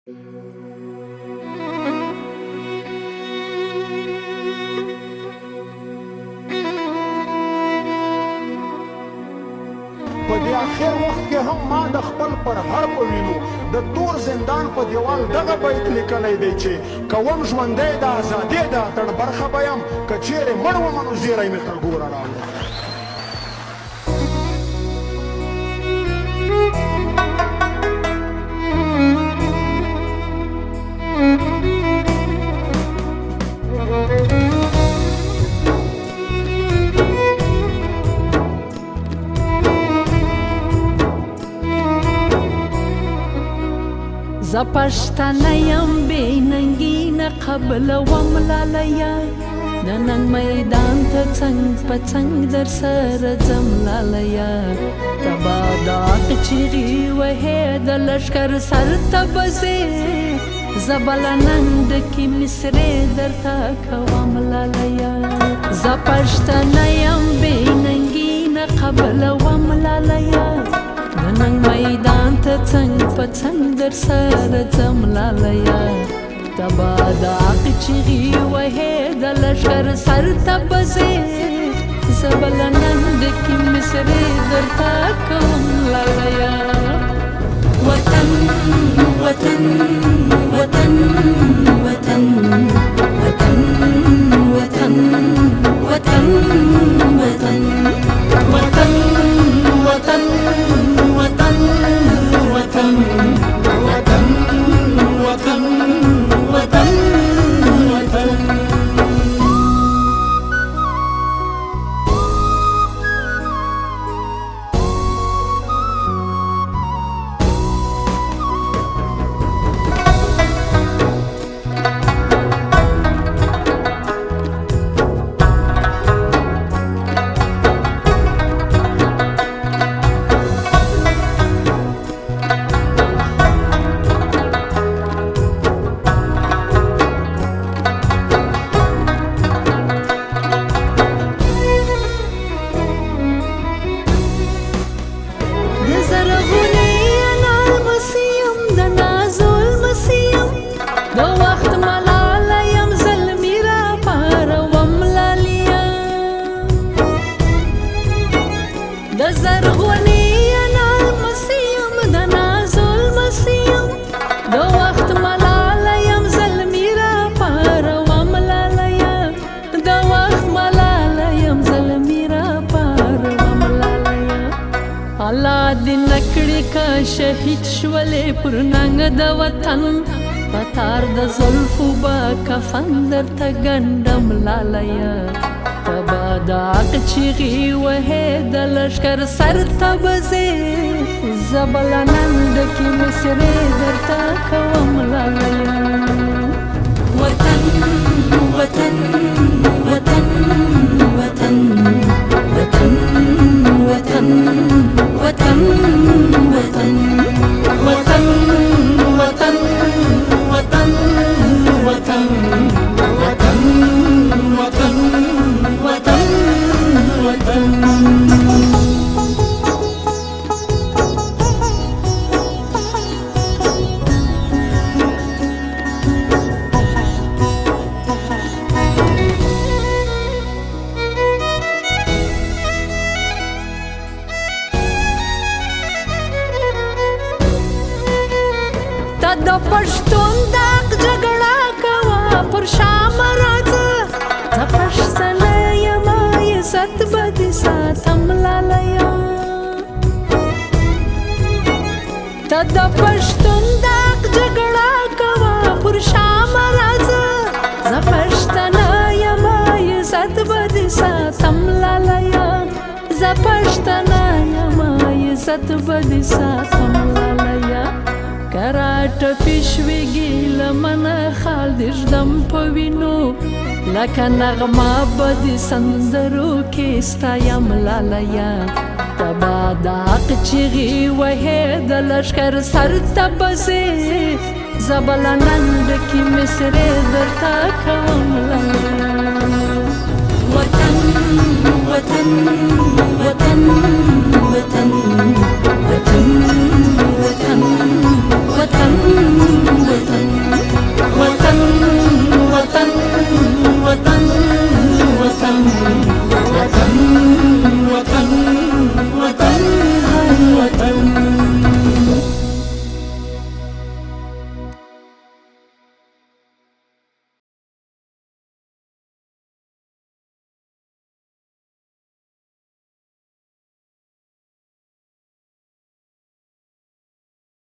په دې اخر وخت کې هم ما د خپل پر هر په وینو د تور زندان په دیوال دغه بیت لیکلی دی چې کوم ژوندی د ازادۍ د اتڼ برخه به یم که چیرې مړ ومه نو زیری مې تر ګوره راوړه. زه پښتنه یم بې ننګي نه قبلوم لالیه د ننګ میدان ته څنګ په څنګ در سره ځم لالیه ته به دا چیغې وهې د لښکر سر ته به ځې زه به له ننګ ډکې مصرې درته کوم لالیه زه پښتنه یم بې ننګي نه قبلوم لالیه د ننګ میدان ته څنګ په څنګ در سره ځم لالیه ته به د حق چیغې وهې د لښکر سر ته به ځې زه به له ننګ ډکې مصرې درته کوم لالیه وطن وطن وطن وطن وطن وطن وطن وطن وطن وطن وطن وطن وطن وطن وطن وطن شهید شولې پر ننګ د وطن په تار د زلفو به کفن درته ګنډم لالیه ته به د حق چیغې وهې د لښکر سر ته به ځې زه به له ننګ ډکې مصرې درته کوم لالیه وطن وطن وطن وطن وطن وطن وطن وطن وطن وطن وطن وطن وطن وطن وطن وطن د پښتون د حق جګړه کوه پر شام راځه زه پښتنه یم عزت به دې ساتم لالیه ته د پښتون د حق جګړه کوه پر شام راځه زه پښتنه یم عزت به دې ساتم لالیه زه پښتنه یم عزت به دې ساتم لالیه کراټ پیشویږي لمنه خال دې ږدم په وینو لکه نغمه به دې سندرو کې ستایم لالیه ته به د حق چیغې وهې د لښکر سر ته به ځې زه به له ننګ ډکې مصرې درته کوم لالیه وطن وطن وطن وطن وطن وطن وطن